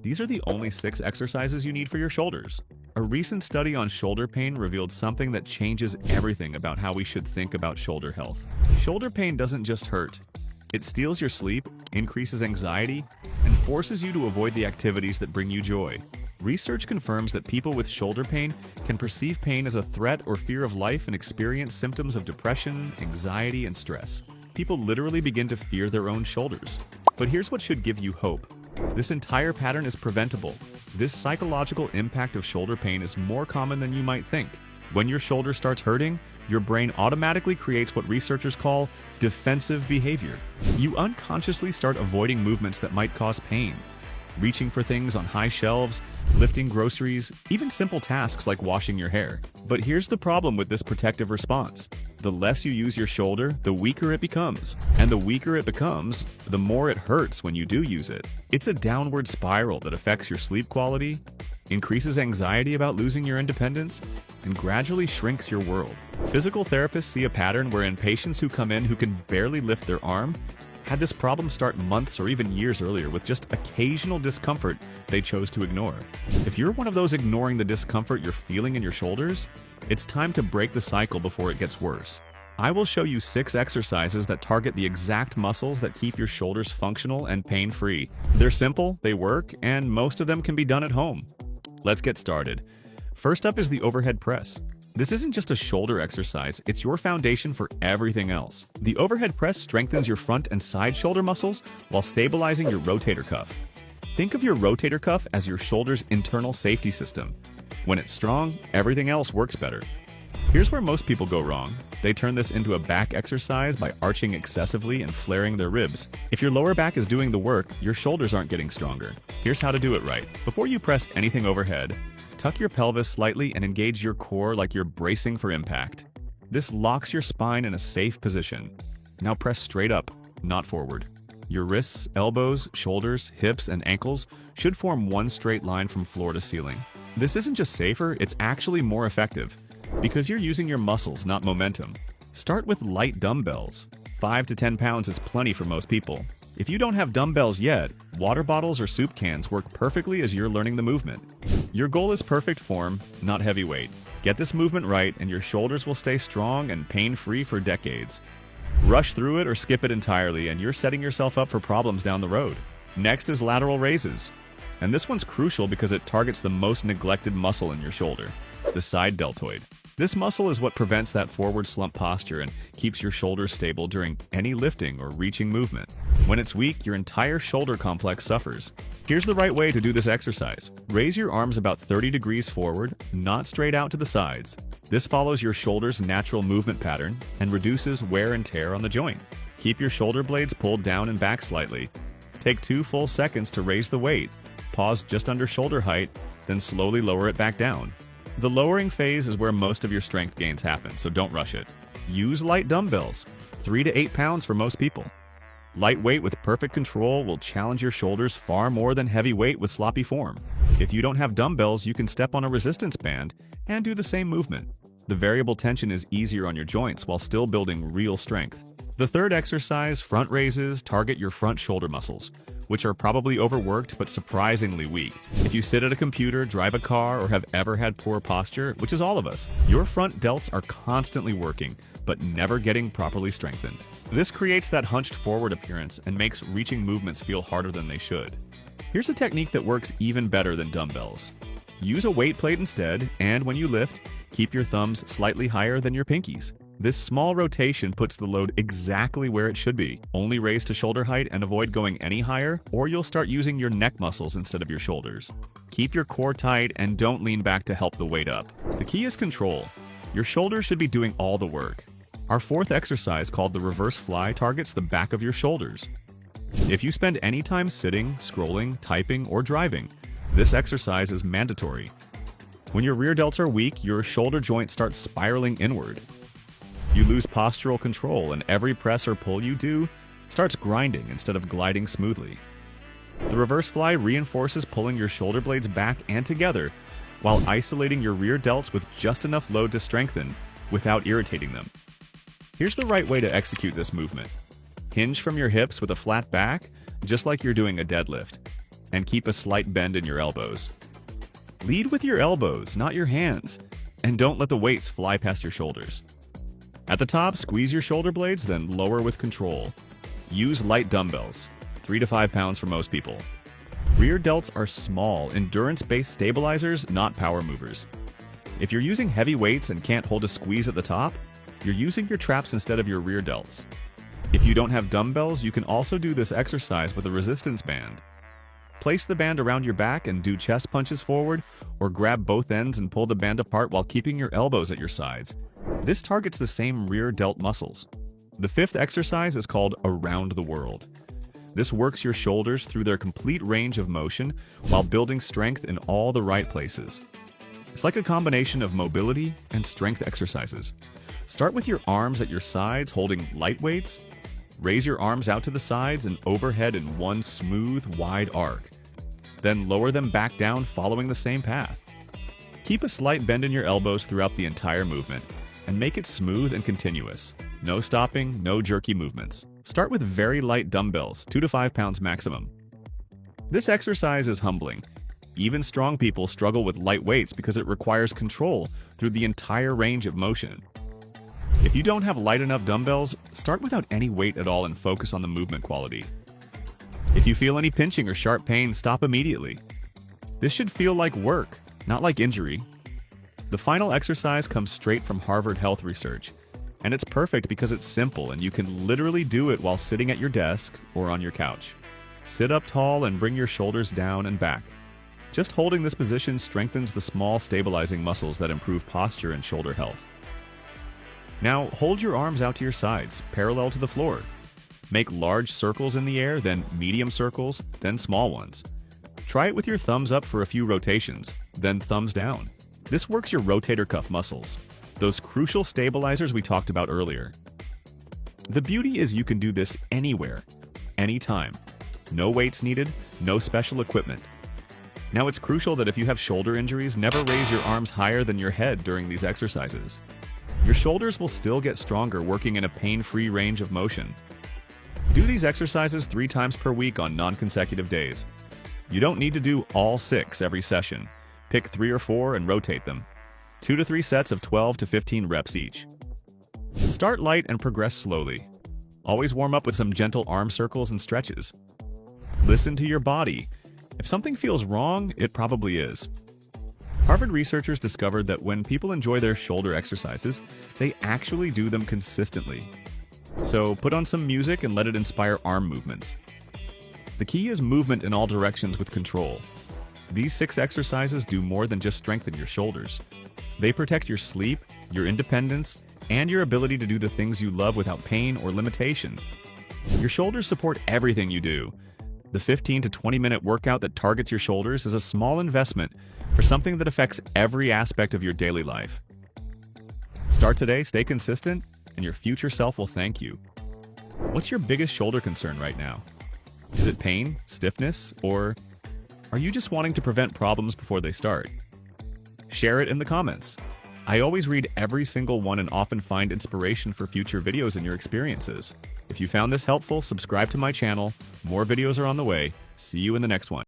These are the only 6 exercises you need for your shoulders. A recent study on shoulder pain revealed something that changes everything about how we should think about shoulder health. Shoulder pain doesn't just hurt. It steals your sleep, increases anxiety, and forces you to avoid the activities that bring you joy. Research confirms that people with shoulder pain can perceive pain as a threat or fear of life and experience symptoms of depression, anxiety, and stress. People literally begin to fear their own shoulders. But here's what should give you hope. This entire pattern is preventable. This psychological impact of shoulder pain is more common than you might think. When your shoulder starts hurting, your brain automatically creates what researchers call defensive behavior. You unconsciously start avoiding movements that might cause pain. Reaching for things on high shelves, lifting groceries, even simple tasks like washing your hair. But here's the problem with this protective response. The less you use your shoulder, the weaker it becomes. And the weaker it becomes, the more it hurts when you do use it. It's a downward spiral that affects your sleep quality, increases anxiety about losing your independence, and gradually shrinks your world. Physical therapists see a pattern wherein patients who come in who can barely lift their arm had this problem start months or even years earlier with just occasional discomfort they chose to ignore. If you're one of those ignoring the discomfort you're feeling in your shoulders, it's time to break the cycle before it gets worse. I will show you 6 exercises that target the exact muscles that keep your shoulders functional and pain-free. They're simple, they work, and most of them can be done at home. Let's get started. First up is the overhead press. This isn't just a shoulder exercise, it's your foundation for everything else. The overhead press strengthens your front and side shoulder muscles while stabilizing your rotator cuff. Think of your rotator cuff as your shoulder's internal safety system. When it's strong, everything else works better. Here's where most people go wrong. They turn this into a back exercise by arching excessively and flaring their ribs. If your lower back is doing the work, your shoulders aren't getting stronger. Here's how to do it right. Before you press anything overhead, tuck your pelvis slightly and engage your core like you're bracing for impact. This locks your spine in a safe position. Now press straight up, not forward. Your wrists, elbows, shoulders, hips, and ankles should form one straight line from floor to ceiling. This isn't just safer, it's actually more effective, because you're using your muscles, not momentum. Start with light dumbbells. 5 to 10 pounds is plenty for most people. If you don't have dumbbells yet, water bottles or soup cans work perfectly as you're learning the movement. Your goal is perfect form, not heavy weight. Get this movement right and your shoulders will stay strong and pain-free for decades. Rush through it or skip it entirely and you're setting yourself up for problems down the road. Next is lateral raises. And this one's crucial because it targets the most neglected muscle in your shoulder, the side deltoid. This muscle is what prevents that forward slump posture and keeps your shoulders stable during any lifting or reaching movement. When it's weak, your entire shoulder complex suffers. Here's the right way to do this exercise. Raise your arms about 30 degrees forward, not straight out to the sides. This follows your shoulder's natural movement pattern and reduces wear and tear on the joint. Keep your shoulder blades pulled down and back slightly. Take 2 full seconds to raise the weight. Pause just under shoulder height, then slowly lower it back down. The lowering phase is where most of your strength gains happen, so don't rush it. Use light dumbbells, 3 to 8 pounds for most people. Lightweight with perfect control will challenge your shoulders far more than heavy weight with sloppy form. If you don't have dumbbells, you can step on a resistance band and do the same movement. The variable tension is easier on your joints while still building real strength. The third exercise, front raises, target your front shoulder muscles, which are probably overworked but surprisingly weak. If you sit at a computer, drive a car, or have ever had poor posture, which is all of us, your front delts are constantly working, but never getting properly strengthened. This creates that hunched forward appearance and makes reaching movements feel harder than they should. Here's a technique that works even better than dumbbells. Use a weight plate instead, and when you lift, keep your thumbs slightly higher than your pinkies. This small rotation puts the load exactly where it should be. Only raise to shoulder height and avoid going any higher, or you'll start using your neck muscles instead of your shoulders. Keep your core tight and don't lean back to help the weight up. The key is control. Your shoulders should be doing all the work. Our fourth exercise, called the reverse fly, targets the back of your shoulders. If you spend any time sitting, scrolling, typing, or driving, this exercise is mandatory. When your rear delts are weak, your shoulder joint starts spiraling inward. You lose postural control, and every press or pull you do starts grinding instead of gliding smoothly. The reverse fly reinforces pulling your shoulder blades back and together while isolating your rear delts with just enough load to strengthen without irritating them. Here's the right way to execute this movement. Hinge from your hips with a flat back, just like you're doing a deadlift. and keep a slight bend in your elbows. Lead with your elbows, not your hands, and don't let the weights fly past your shoulders. At the top, squeeze your shoulder blades, then lower with control. Use light dumbbells, 3 to 5 pounds for most people. Rear delts are small, endurance-based stabilizers, not power movers. If you're using heavy weights and can't hold a squeeze at the top, you're using your traps instead of your rear delts. If you don't have dumbbells, you can also do this exercise with a resistance band. Place the band around your back and do chest punches forward, or grab both ends and pull the band apart while keeping your elbows at your sides. This targets the same rear delt muscles. The fifth exercise is called Around the World. This works your shoulders through their complete range of motion while building strength in all the right places. It's like a combination of mobility and strength exercises. Start with your arms at your sides holding light weights. Raise your arms out to the sides and overhead in one smooth, wide arc. Then lower them back down following the same path. Keep a slight bend in your elbows throughout the entire movement, and make it smooth and continuous. No stopping, no jerky movements. Start with very light dumbbells, 2 to 5 pounds maximum. This exercise is humbling. Even strong people struggle with light weights because it requires control through the entire range of motion. If you don't have light enough dumbbells, start without any weight at all and focus on the movement quality. If you feel any pinching or sharp pain, stop immediately. This should feel like work, not like injury. The final exercise comes straight from Harvard Health research, and it's perfect because it's simple and you can literally do it while sitting at your desk or on your couch. Sit up tall and bring your shoulders down and back. Just holding this position strengthens the small stabilizing muscles that improve posture and shoulder health. Now, hold your arms out to your sides, parallel to the floor. Make large circles in the air, then medium circles, then small ones. Try it with your thumbs up for a few rotations, then thumbs down. This works your rotator cuff muscles, those crucial stabilizers we talked about earlier. The beauty is you can do this anywhere, anytime. No weights needed, no special equipment. Now, it's crucial that if you have shoulder injuries, never raise your arms higher than your head during these exercises. Your shoulders will still get stronger working in a pain-free range of motion. Do these exercises 3 times per week on non-consecutive days. You don't need to do all 6 every session. Pick 3 or 4 and rotate them. 2 to 3 sets of 12 to 15 reps each. Start light and progress slowly. Always warm up with some gentle arm circles and stretches. Listen to your body. If something feels wrong, it probably is. Harvard researchers discovered that when people enjoy their shoulder exercises, they actually do them consistently. So put on some music and let it inspire arm movements. The key is movement in all directions with control. These 6 exercises do more than just strengthen your shoulders. They protect your sleep, your independence, and your ability to do the things you love without pain or limitation. Your shoulders support everything you do. The 15 to 20-minute workout that targets your shoulders is a small investment for something that affects every aspect of your daily life. Start today, stay consistent, and your future self will thank you. What's your biggest shoulder concern right now? Is it pain, stiffness, or are you just wanting to prevent problems before they start? Share it in the comments. I always read every single one and often find inspiration for future videos and your experiences. If you found this helpful, subscribe to my channel. More videos are on the way. See you in the next one.